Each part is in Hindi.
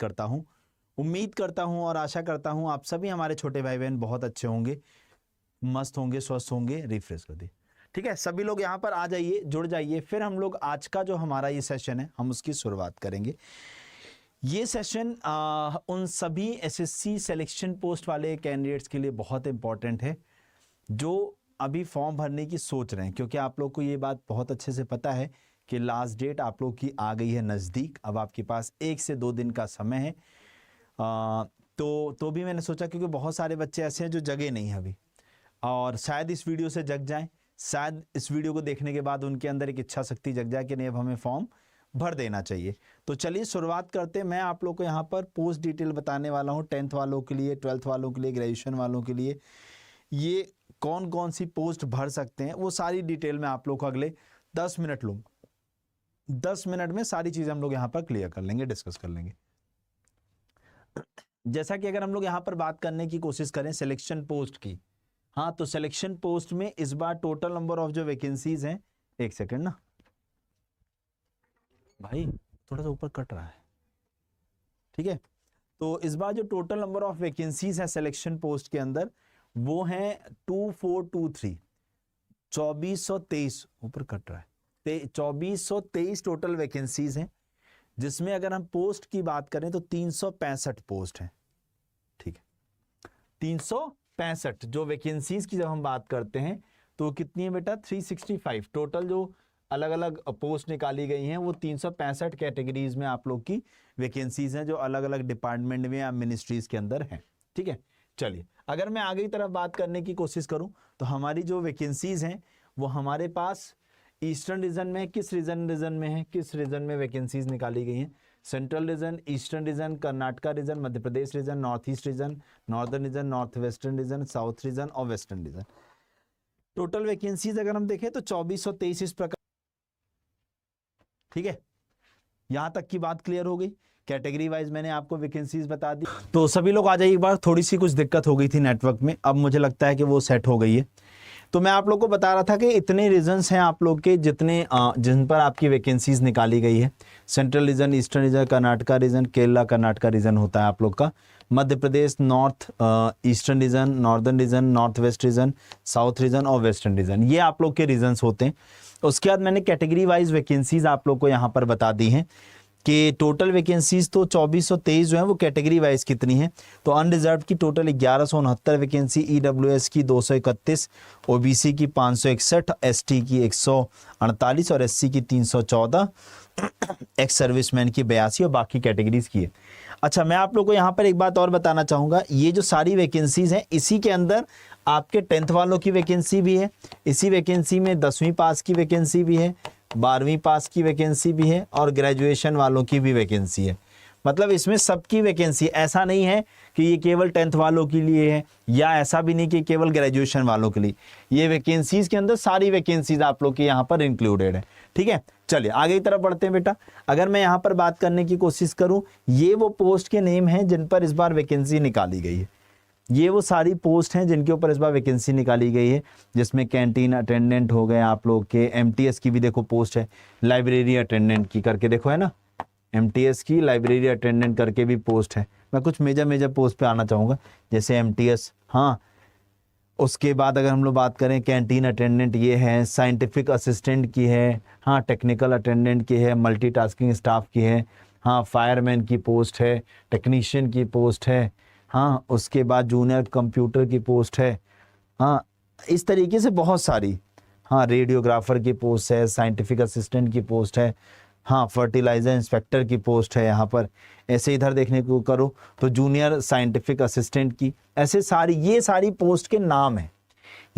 करता हूँ। उम्मीद करता हूँ और आशा करता हूँ आप सभी हमारे छोटे भाई बहन बहुत अच्छे होंगे, मस्त होंगे, स्वस्थ होंगे। रिफ्रेश कर दिए, ठीक है। सभी लोग यहाँ पर आ जाइए, जुड़ जाइए। फिर हम लोग आज का जो हमारा ये सेशन है हम उसकी शुरुआत करेंगे। ये सेशन उन सभी एसएससी सिलेक्शन पोस्ट वाले कैंडिडेट्स के लिए बहुत इंपॉर्टेंट है जो अभी फॉर्म भरने की सोच रहे हैं, क्योंकि आप लोग को ये बात बहुत अच्छे से पता है कि लास्ट डेट आप लोग की आ गई है नज़दीक। अब आपके पास 1 से 2 दिन का समय है। तो भी मैंने सोचा, क्योंकि बहुत सारे बच्चे ऐसे हैं जो जगे नहीं हैं अभी, और शायद इस वीडियो से जग जाएं, शायद इस वीडियो को देखने के बाद उनके अंदर एक इच्छा शक्ति जग जाए कि नहीं अब हमें फॉर्म भर देना चाहिए। तो चलिए शुरुआत करते हैं। मैं आप लोग को यहाँ पर पोस्ट डिटेल बताने वाला हूँ 10th वालों के लिए, 12th वालों के लिए, ग्रेजुएशन वालों के लिए ये कौन कौन सी पोस्ट भर सकते हैं, वो सारी डिटेल में आप लोग को अगले 10 मिनट लूँगा। 10 मिनट में सारी चीज़ें हम लोग यहाँ पर क्लियर कर लेंगे, डिस्कस कर लेंगे। जैसा कि अगर हम लोग यहाँ पर बात करने की कोशिश करें सिलेक्शन पोस्ट की, हाँ, तो सिलेक्शन पोस्ट में इस बार टोटल नंबर ऑफ जो वैकेंसीज हैं, एक सेकंड ना भाई, थोड़ा सा ऊपर कट रहा है, ठीक है। तो इस बार जो टोटल नंबर ऑफ वैकेंसीज है सिलेक्शन पोस्ट के अंदर वो है 2423, 2423, ऊपर कट रहा है, 2423 टोटल वैकेंसीज हैं, जिसमें अगर हम पोस्ट की बात करें तो 365 पोस्ट हैं, ठीक है। 365 जो वैकेंसीज की जब हम बात करते हैं तो कितनी है बेटा, 365 टोटल जो अलग अलग पोस्ट निकाली गई हैं वो 365 कैटेगरीज में आप लोग की वैकेंसीज हैं जो अलग अलग डिपार्टमेंट में या मिनिस्ट्रीज के अंदर हैं, ठीक है। चलिए अगर मैं आगे की तरफ बात करने की कोशिश करूं तो हमारी जो वैकेंसीज हैं वो हमारे पास ईस्टर्न रीजन में, किस रीजन में है, किस रीजन में वैकेंसीज निकाली गई हैं, central region, eastern region, Karnataka region, Madhya Pradesh region, north east region, northern region, north western region, south region और वेस्टर्न रीजन। टोटल वैकेंसीज अगर हम देखें तो 2423 इस प्रकार, ठीक है। यहां तक की बात क्लियर हो गई। कैटेगरी वाइज मैंने आपको वैकेंसीज बता दी। तो सभी लोग आ जाइए। एक बार थोड़ी सी कुछ दिक्कत हो गई थी नेटवर्क में, अब मुझे लगता है कि वो सेट हो गई है। तो मैं आप लोग को बता रहा था कि इतने रीजन्स हैं आप लोग के जिन पर आपकी वैकेंसीज निकाली गई है। Central region, eastern region, Karnataka region, Kerala Karnataka region होता है आप लोग का, Madhya Pradesh, north eastern region, northern region, north west region, south region और वेस्टर्न रीजन, ये आप लोग के रीजन्स होते हैं। उसके बाद मैंने कैटेगरी वाइज वैकेंसीज आप लोग को यहाँ पर बता दी हैं कि टोटल वैकेंसीज तो 2423 जो है वो कैटेगरी वाइज कितनी है। तो अनरिजर्व की टोटल 1169 वैकेंसी, ईडब्ल्यूएस की 231, ओबीसी की 561, एसटी की 148 और एससी की 314, एक्स सर्विसमैन की 82 और बाकी कैटेगरीज की है। अच्छा, मैं आप लोग को यहाँ पर एक बात और बताना चाहूँगा, ये जो सारी वैकेंसीज हैं इसी के अंदर आपके 10th वालों की वैकेंसी भी है, इसी वैकेंसी में 10वीं पास की वैकेंसी भी है, 12वीं पास की वैकेंसी भी है और ग्रेजुएशन वालों की भी वैकेंसी है। मतलब इसमें सबकी वैकेंसी, ऐसा नहीं है कि ये केवल 10th वालों के लिए है या ऐसा भी नहीं कि केवल ग्रेजुएशन वालों के लिए। ये वैकेंसीज के अंदर सारी वैकेंसीज आप लोग की यहाँ पर इंक्लूडेड है, ठीक है। चलिए आगे की तरफ बढ़ते हैं बेटा। अगर मैं यहाँ पर बात करने की कोशिश करूँ, ये वो पोस्ट के नेम हैं जिन पर इस बार वैकेंसी निकाली गई है। ये वो सारी पोस्ट हैं जिनके ऊपर इस बार वैकेंसी निकाली गई है, जिसमें कैंटीन अटेंडेंट हो गए आप लोग के, एमटीएस की भी देखो पोस्ट है, लाइब्रेरी अटेंडेंट की करके देखो है ना, एमटीएस की लाइब्रेरी अटेंडेंट करके भी पोस्ट है। मैं कुछ मेजर पोस्ट पे आना चाहूँगा, जैसे एमटीएस, हाँ। उसके बाद अगर हम लोग बात करें कैंटीन अटेंडेंट ये है, साइंटिफिक असिस्टेंट की है, हाँ, टेक्निकल अटेंडेंट की है, मल्टीटास्किंग स्टाफ की है, हाँ, फायरमैन की पोस्ट है, टेक्नीशियन की पोस्ट है, हाँ, उसके बाद जूनियर कंप्यूटर की पोस्ट है, हाँ, इस तरीके से बहुत सारी, हाँ, रेडियोग्राफर की पोस्ट है, साइंटिफिक असिस्टेंट की पोस्ट है, हाँ, फर्टिलाइजर इंस्पेक्टर की पोस्ट है यहाँ पर। ऐसे इधर देखने को करो तो जूनियर साइंटिफिक असिस्टेंट की, ऐसे सारी, ये सारी पोस्ट के नाम हैं।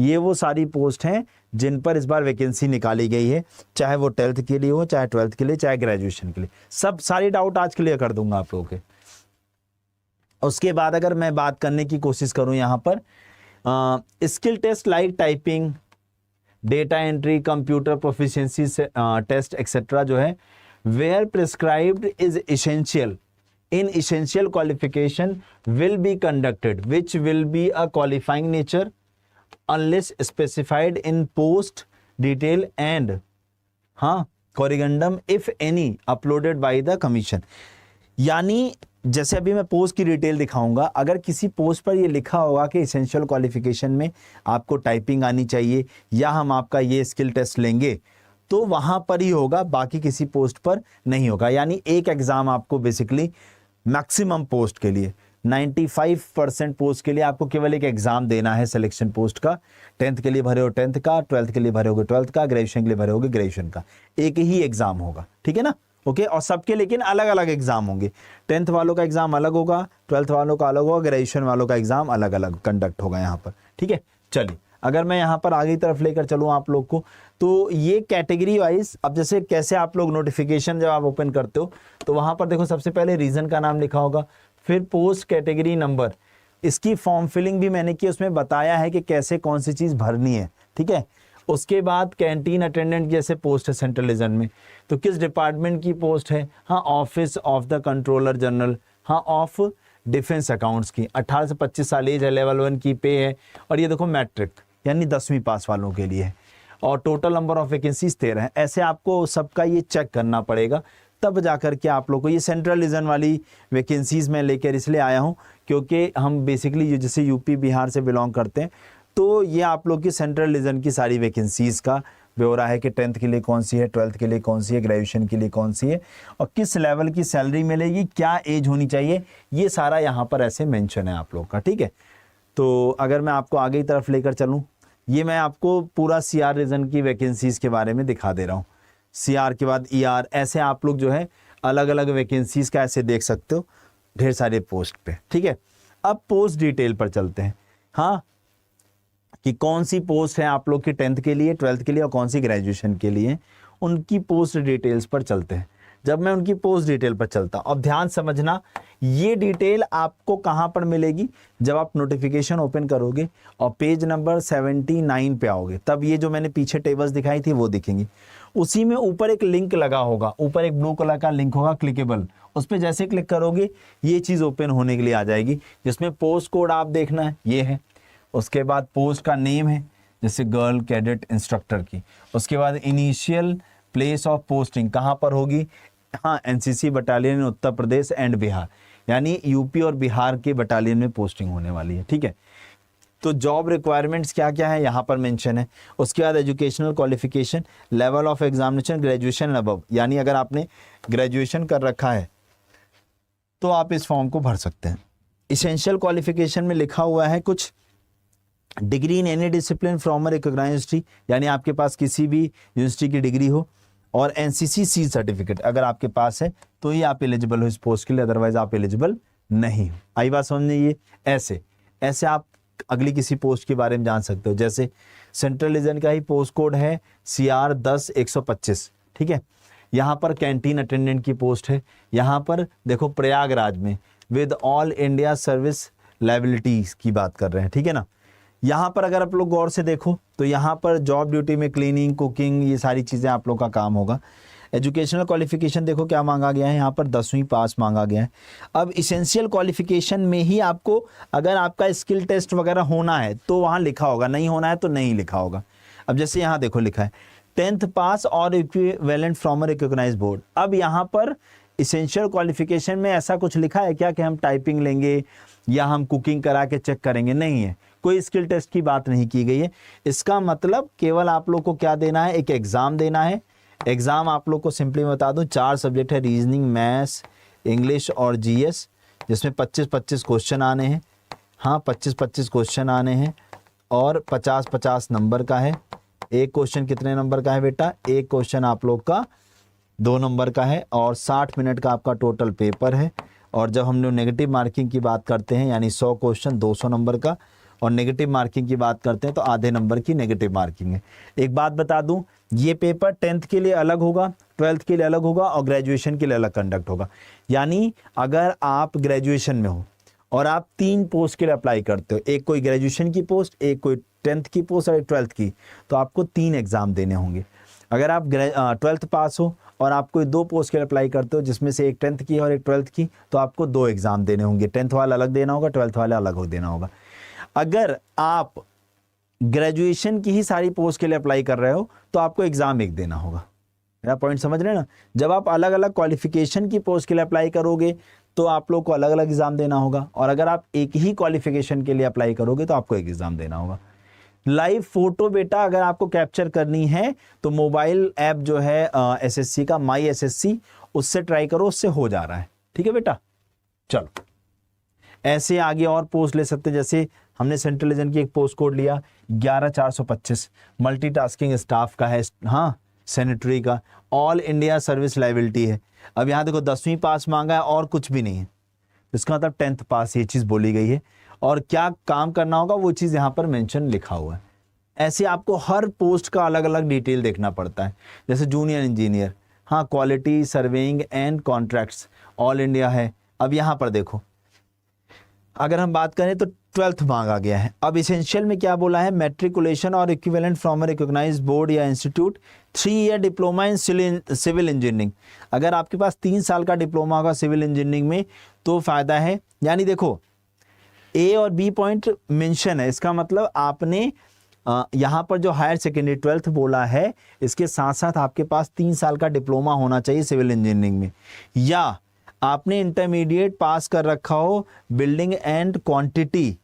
ये वो सारी पोस्ट हैं जिन पर इस बार वैकेंसी निकाली गई है, चाहे वो 10th के लिए हो, चाहे 12th के लिए, चाहे ग्रेजुएशन के लिए। सब सारी डाउट आज क्लियर कर दूंगा आप लोगों के। उसके बाद अगर मैं बात करने की कोशिश करूं यहाँ पर skill test like typing, data entry, computer proficiency test etcetera जो है, where prescribed is essential in essential qualification will be conducted which will be a qualifying nature unless specified in post detail end, हाँ, corrigendum if any uploaded by the commission. यानी जैसे अभी मैं पोस्ट की डिटेल दिखाऊंगा, अगर किसी पोस्ट पर ये लिखा होगा कि इसेंशियल क्वालिफिकेशन में आपको टाइपिंग आनी चाहिए या हम आपका ये स्किल टेस्ट लेंगे, तो वहां पर ही होगा, बाकी किसी पोस्ट पर नहीं होगा। यानी एक एग्जाम आपको बेसिकली मैक्सिमम पोस्ट के लिए 95% पोस्ट के लिए आपको केवल एक एग्जाम देना है सिलेक्शन पोस्ट का। 10th के लिए भरे हो 10th का, 12th के लिए भरे होगे 12th का, ग्रेजुएशन के लिए भरे होगे ग्रेजुएशन का, एक ही एग्जाम होगा, ठीक है ना। ओके, और सबके लेकिन अलग अलग एग्जाम होंगे। 10th वालों का एग्जाम अलग होगा, 12th वालों का अलग होगा, ग्रेजुएशन वालों का एग्जाम अलग अलग कंडक्ट होगा यहाँ पर, ठीक है। चलिए, अगर मैं यहाँ पर आगे की तरफ लेकर चलूँ आप लोग को, तो ये कैटेगरी वाइज, अब जैसे कैसे आप लोग नोटिफिकेशन जब आप ओपन करते हो तो वहां पर देखो सबसे पहले रीजन का नाम लिखा होगा, फिर पोस्ट कैटेगरी नंबर, इसकी फॉर्म फिलिंग भी मैंने की, उसमें बताया है कि कैसे कौन सी चीज भरनी है, ठीक है। उसके बाद कैंटीन अटेंडेंट जैसे पोस्ट है सेंट्रलिज्म में, तो किस डिपार्टमेंट की पोस्ट है, हाँ office of the controller general, हाँ ऑफ डिफेंस अकाउंट्स की, 18 से 25 साल एज है, लेवल 1 की पे है, और ये देखो मैट्रिक यानी 10वीं पास वालों के लिए है, और टोटल नंबर ऑफ वैकेंसीज 13 है। ऐसे आपको सबका ये चेक करना पड़ेगा, तब जाकर के आप लोग को ये सेंट्रलिज्म वाली वैकेंसीज में लेकर इसलिए आया हूँ क्योंकि हम बेसिकली जैसे यूपी बिहार से बिलोंग करते हैं, तो ये आप लोग की सेंट्रलिज्म की सारी वैकेंसीज का ब्यौरा है कि 10th के लिए कौन सी है, 12th के लिए कौन सी है, ग्रेजुएशन के लिए कौन सी है, और किस लेवल की सैलरी मिलेगी, क्या एज होनी चाहिए, ये सारा यहाँ पर ऐसे मेंशन है आप लोग का, ठीक है। तो अगर मैं आपको आगे की तरफ लेकर चलूँ, ये मैं आपको पूरा CR रीजन की वैकेंसीज के बारे में दिखा दे रहा हूँ। CR के बाद ER, ऐसे आप लोग जो है अलग अलग वैकेंसीज का ऐसे देख सकते हो ढेर सारे पोस्ट पे, ठीक है। अब पोस्ट डिटेल पर चलते हैं, हाँ, कि कौन सी पोस्ट है आप लोग की 10th के लिए, 12th के लिए और कौन सी ग्रेजुएशन के लिए, उनकी पोस्ट डिटेल्स पर चलते हैं। जब मैं उनकी पोस्ट डिटेल पर चलता हूं, अब ध्यान समझना, ये डिटेल आपको कहां पर मिलेगी, जब आप नोटिफिकेशन ओपन करोगे और पेज नंबर 79 पे आओगे, तब ये जो मैंने पीछे टेबल्स दिखाई थी वो दिखेंगी। उसी में ऊपर एक लिंक लगा होगा, ऊपर एक ब्लू कलर का लिंक होगा क्लिकेबल, उस पर जैसे क्लिक करोगे ये चीज ओपन होने के लिए आ जाएगी, जिसमें पोस्ट कोड आप देखना है, ये है। उसके बाद पोस्ट का नेम है, जैसे गर्ल कैडेट इंस्ट्रक्टर की। उसके बाद इनिशियल प्लेस ऑफ पोस्टिंग कहाँ पर होगी, हाँ NCC battalion in Uttar Pradesh and Bihar, यानी यूपी और बिहार के बटालियन में पोस्टिंग होने वाली है, ठीक है। तो जॉब रिक्वायरमेंट्स क्या क्या है यहाँ पर मेंशन है। उसके बाद educational qualification, level of examination graduation above, यानी अगर आपने ग्रेजुएशन कर रखा है तो आप इस फॉर्म को भर सकते हैं। इसेंशियल क्वालिफिकेशन में लिखा हुआ है कुछ, degree in any discipline from a recognised university, यानी आपके पास किसी भी यूनिवर्सिटी की डिग्री हो, और NCC सी सर्टिफिकेट अगर आपके पास है तो ही आप एलिजिबल हो इस पोस्ट के लिए, अदरवाइज आप एलिजिबल नहीं हो। आई बात समझने, ये ऐसे आप अगली किसी पोस्ट के बारे में जान सकते हो। जैसे सेंट्रलिज्म का ही पोस्ट कोड है CR 10-125, ठीक है। यहाँ पर कैंटीन अटेंडेंट की पोस्ट है, यहाँ पर देखो प्रयागराज में with all India service liabilities की बात कर रहे हैं, ठीक है ना। यहाँ पर अगर आप लोग गौर से देखो तो यहाँ पर जॉब ड्यूटी में क्लीनिंग, कुकिंग, ये सारी चीज़ें आप लोग का काम होगा। एजुकेशनल क्वालिफिकेशन देखो क्या मांगा गया है, यहाँ पर 10वीं पास मांगा गया है। अब इसेंशियल क्वालिफिकेशन में ही आपको अगर आपका स्किल टेस्ट वगैरह होना है तो वहाँ लिखा होगा, नहीं होना है तो नहीं लिखा होगा। अब जैसे यहाँ देखो लिखा है 10th पास और equivalent from a recognised board. अब यहाँ पर इसेंशियल क्वालिफिकेशन में ऐसा कुछ लिखा है क्या कि हम टाइपिंग लेंगे या हम कुकिंग करा के चेक करेंगे, नहीं है, कोई स्किल टेस्ट की बात नहीं की गई है। इसका मतलब केवल आप लोग को क्या देना है, एक एग्जाम देना है। एग्जाम आप लोग को सिंपली बता दूं 4 सब्जेक्ट है, रीजनिंग, मैथ्स, इंग्लिश और GS, जिसमें 25-25 क्वेश्चन आने हैं, हाँ 25-25 क्वेश्चन आने हैं, और 50-50 नंबर का है। एक क्वेश्चन कितने नंबर का है बेटा, एक क्वेश्चन आप लोग का 2 नंबर का है, और 60 मिनट का आपका टोटल पेपर है। और जब हम लोग नेगेटिव मार्किंग की बात करते हैं, यानी 100 क्वेश्चन 200 नंबर का, और नेगेटिव मार्किंग की बात करते हैं तो आधे नंबर की नेगेटिव मार्किंग है। एक बात बता दूं, ये पेपर 10th के लिए अलग होगा, 12th के लिए अलग होगा, और ग्रेजुएशन के लिए अलग कंडक्ट होगा। यानी अगर आप ग्रेजुएशन में हो और आप 3 पोस्ट के लिए अप्लाई करते हो, एक कोई ग्रेजुएशन की पोस्ट, एक कोई 10th की पोस्ट और एक 12th की, तो आपको 3 एग्जाम देने होंगे। अगर आप 12th पास हो और आप कोई 2 पोस्ट के लिए अप्लाई करते हो, जिसमें से एक 10th की और एक 12th की, तो आपको 2 एग्जाम देने होंगे, 10th वाला अलग देना होगा, 12th वाला अलग हो देना होगा। अगर आप ग्रेजुएशन की ही सारी पोस्ट के लिए अप्लाई कर रहे हो तो आपको एग्जाम एक देना होगा। मेरा पॉइंट समझ रहे हैं ना। जब आप अलग अलग क्वालिफिकेशन की पोस्ट के लिए अप्लाई करोगे तो आप लोग को अलग अलग एग्जाम देना होगा, और अगर आप एक ही क्वालिफिकेशन के लिए अप्लाई करोगे तो आपको एक एग्जाम देना होगा। लाइव फोटो बेटा अगर आपको कैप्चर करनी है तो मोबाइल ऐप जो है एसएससी का माई एसएससी, उससे ट्राई करो, उससे हो जा रहा है। ठीक है बेटा, चलो ऐसे आगे और पोस्ट ले सकते हैं। जैसे हमने सेंट्रल रीजन की एक पोस्ट कोड लिया 11425, मल्टीटास्किंग स्टाफ का है, हाँ सैनिटरी का, ऑल इंडिया सर्विस लाइबिलिटी है। अब यहाँ देखो 10वीं पास मांगा है और कुछ भी नहीं है, इसका मतलब 10th पास, ये चीज़ बोली गई है। और क्या काम करना होगा वो चीज़ यहाँ पर मेंशन लिखा हुआ है। ऐसे आपको हर पोस्ट का अलग अलग डिटेल देखना पड़ता है। जैसे जूनियर इंजीनियर, हाँ quality surveying and contracts all India है। अब यहाँ पर देखो अगर हम बात करें तो 12th मांगा गया है। अब इसेंशियल में क्या बोला है, मैट्रिकुलेशन और equivalent from a recognised board या institute, 3 year diploma in civil engineering. अगर आपके पास 3 साल का डिप्लोमा होगा सिविल इंजीनियरिंग में तो फायदा है। यानी देखो ए और बी पॉइंट मेंशन है, इसका मतलब आपने यहाँ पर जो हायर सेकेंडरी 12th बोला है, इसके साथ साथ आपके पास 3 साल का डिप्लोमा होना चाहिए सिविल इंजीनियरिंग में, या आपने इंटरमीडिएट पास कर रखा हो building and quantity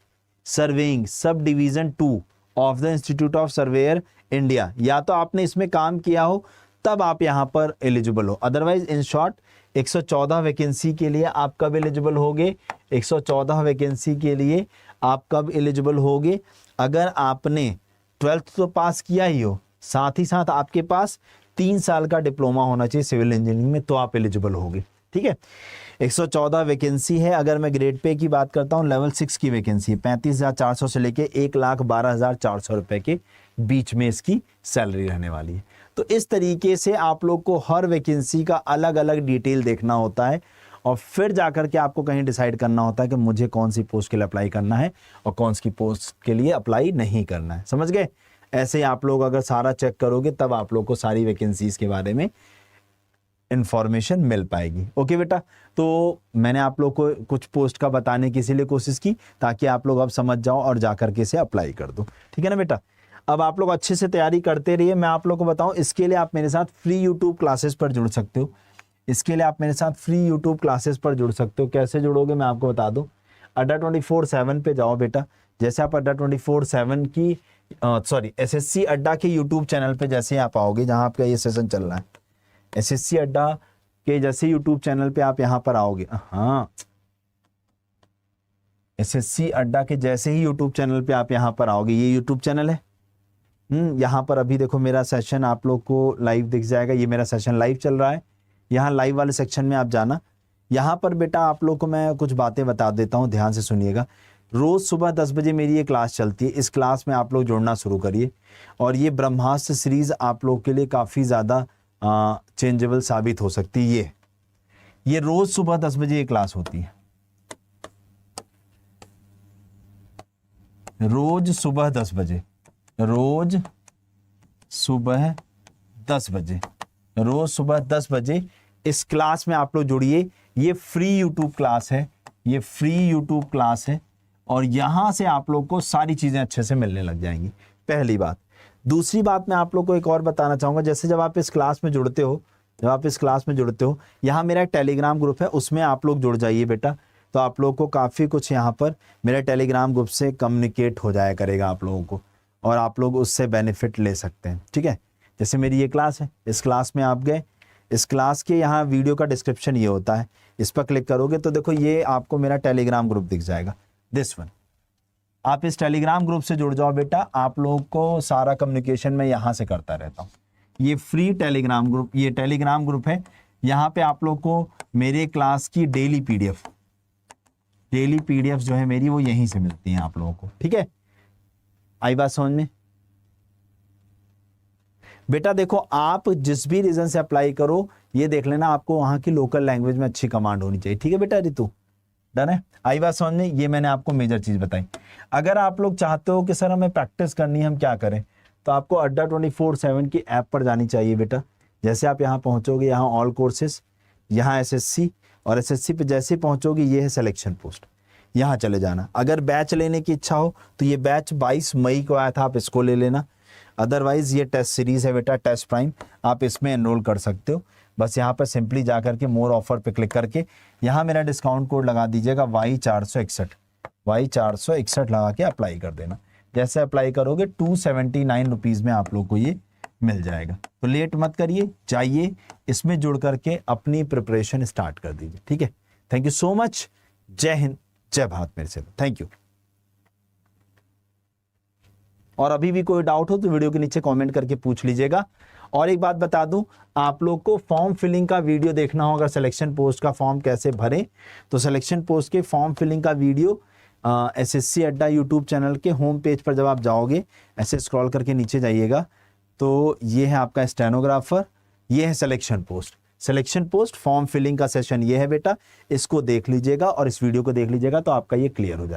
surveying sub division 2 of the institute of surveyor India, या तो आपने इसमें काम किया हो तब आप यहाँ पर एलिजिबल हो। अदरवाइज इन शॉर्ट 114 वैकेंसी के लिए आप कब एलिजिबल होगे, 114 वैकेंसी के लिए आप कब एलिजिबल होगे, अगर आपने 12th तो पास किया ही हो, साथ ही साथ आपके पास 3 साल का डिप्लोमा होना चाहिए सिविल इंजीनियरिंग में, तो आप एलिजिबल होगे। ठीक है, 114 वैकेंसी है। अगर मैं ग्रेड पे की बात करता हूँ, लेवल 6 की वैकेंसी है, 35,400 से लेके 1,12,400 रुपए के बीच में इसकी सैलरी रहने वाली है। तो इस तरीके से आप लोग को हर वैकेंसी का अलग अलग डिटेल देखना होता है, और फिर जाकर के आपको कहीं डिसाइड करना होता है कि मुझे कौन सी पोस्ट के लिए अप्लाई करना है और कौन सी पोस्ट के लिए अप्लाई नहीं करना है। समझ गए? ऐसे आप लोग अगर सारा चेक करोगे तब आप लोग को सारी वैकेंसीज के बारे में इंफॉर्मेशन मिल पाएगी। ओके बेटा, तो मैंने आप लोग को कुछ पोस्ट का बताने की इसीलिए कोशिश की ताकि आप लोग अब समझ जाओ और जाकर के इसे अप्लाई कर दो। ठीक है ना बेटा? अब आप लोग अच्छे से तैयारी करते रहिए। मैं आप लोग को बताऊं, इसके लिए आप मेरे साथ फ्री यूट्यूब क्लासेस पर जुड़ सकते हो। इसके लिए आप मेरे साथ फ्री यूट्यूब क्लासेस पर जुड़ सकते हो। कैसे जुड़ोगे मैं आपको बता दूं, अड्डा 24/7 पे जाओ बेटा। जैसे आप अड्डा 24/7 की एसएससी अड्डा के यूट्यूब चैनल पे जैसे आप आओगे, जहां आपका ये सेशन चल रहा है, एसएससी अड्डा के जैसे यूट्यूब चैनल पे आप यहाँ पर आओगे, हाँ एसएससी अड्डा के जैसे ही यूट्यूब चैनल पे आप यहाँ पर आओगे, ये यूट्यूब चैनल है। यहाँ पर अभी देखो मेरा सेशन आप लोग को लाइव दिख जाएगा, ये मेरा सेशन लाइव चल रहा है। यहाँ लाइव वाले सेक्शन में आप जाना। यहाँ पर बेटा आप लोग को मैं कुछ बातें बता देता हूँ, ध्यान से सुनिएगा। रोज सुबह 10 बजे मेरी ये क्लास चलती है। इस क्लास में आप लोग जुड़ना शुरू करिए, और ये ब्रह्मास्त्र सीरीज आप लोग के लिए काफ़ी ज़्यादा चेंजेबल साबित हो सकती है। ये रोज सुबह 10 बजे ये क्लास होती है, रोज सुबह 10 बजे, रोज सुबह 10 बजे, रोज सुबह 10 बजे इस क्लास में आप लोग जुड़िए। ये फ्री यूट्यूब क्लास है, ये फ्री यूट्यूब क्लास है, और यहां से आप लोग को सारी चीजें अच्छे से मिलने लग जाएंगी। पहली बात। दूसरी बात मैं आप लोग को एक और बताना चाहूंगा, जैसे जब आप इस क्लास में जुड़ते हो, यहाँ मेरा एक टेलीग्राम ग्रुप है, उसमें आप लोग जुड़ जाइए बेटा। तो आप लोग को काफ़ी कुछ यहाँ पर मेरे टेलीग्राम ग्रुप से कम्युनिकेट हो जाया करेगा आप लोगों को, और आप लोग उससे बेनिफिट ले सकते हैं। ठीक है, जैसे मेरी ये क्लास है, इस क्लास में आप गए, इस क्लास के यहाँ वीडियो का डिस्क्रिप्शन ये होता है, इस पर क्लिक करोगे तो देखो ये आपको मेरा टेलीग्राम ग्रुप दिख जाएगा, दिस वन। आप इस टेलीग्राम ग्रुप से जुड़ जाओ बेटा, आप लोग को सारा कम्युनिकेशन मैं यहाँ से करता रहता हूँ। ये फ्री टेलीग्राम ग्रुप, ये टेलीग्राम ग्रुप है, यहाँ पे आप लोग को मेरे क्लास की डेली पीडीएफ जो है मेरी, वो यहीं से मिलती हैं आप लोगों को। ठीक है, आई बात समझ में बेटा? देखो आप जिस भी रीजन से अप्लाई करो, ये देख लेना आपको वहां की लोकल लैंग्वेज में अच्छी कमांड होनी चाहिए। ठीक है बेटा रितु, डन है? आई बात समझ में? ये मैंने आपको मेजर चीज बताई। अगर आप लोग चाहते हो कि सर हमें प्रैक्टिस करनी है, हम क्या करें, तो आपको अड्डा 24/7 की ऐप पर जानी चाहिए बेटा। जैसे आप यहाँ पहुंचोगे, यहाँ ऑल कोर्सेज, यहाँ एसएससी, और एसएससी पे जैसे पहुंचोगे ये है सिलेक्शन पोस्ट, यहाँ चले जाना। अगर बैच लेने की इच्छा हो तो ये बैच 22 मई को आया था, आप इसको ले लेना। अदरवाइज ये टेस्ट सीरीज है बेटा, टेस्ट प्राइम, आप इसमें एनरोल कर सकते हो। बस यहाँ पर सिंपली जा करके मोर ऑफर पे क्लिक करके यहाँ मेरा डिस्काउंट कोड लगा दीजिएगा Y461 लगा के अप्लाई कर देना। जैसे अप्लाई करोगे 279 रुपीज़ में आप लोग को ये मिल जाएगा। तो लेट मत करिए, जाइए इसमें जुड़ करके अपनी प्रिपरेशन स्टार्ट कर दीजिए। ठीक है, थैंक यू सो मच। जय हिंद, जय भारत मेरे से, थैंक यू। और अभी भी कोई डाउट हो तो वीडियो के नीचे कमेंट करके पूछ लीजिएगा। और एक बात बता दूं, आप लोग को फॉर्म फिलिंग का वीडियो देखना हो, अगर सिलेक्शन पोस्ट का फॉर्म कैसे भरें, तो सिलेक्शन पोस्ट के फॉर्म फिलिंग का वीडियो SSC अड्डा यूट्यूब चैनल के होम पेज पर जब आप जाओगे, ऐसे स्क्रॉल करके नीचे जाइएगा तो ये है आपका स्टेनोग्राफर, ये है सिलेक्शन पोस्ट फॉर्म फिलिंग का सेशन ये है बेटा, इसको देख लीजिएगा और इस वीडियो को देख लीजिएगा तो आपका ये क्लियर हो जाएगा।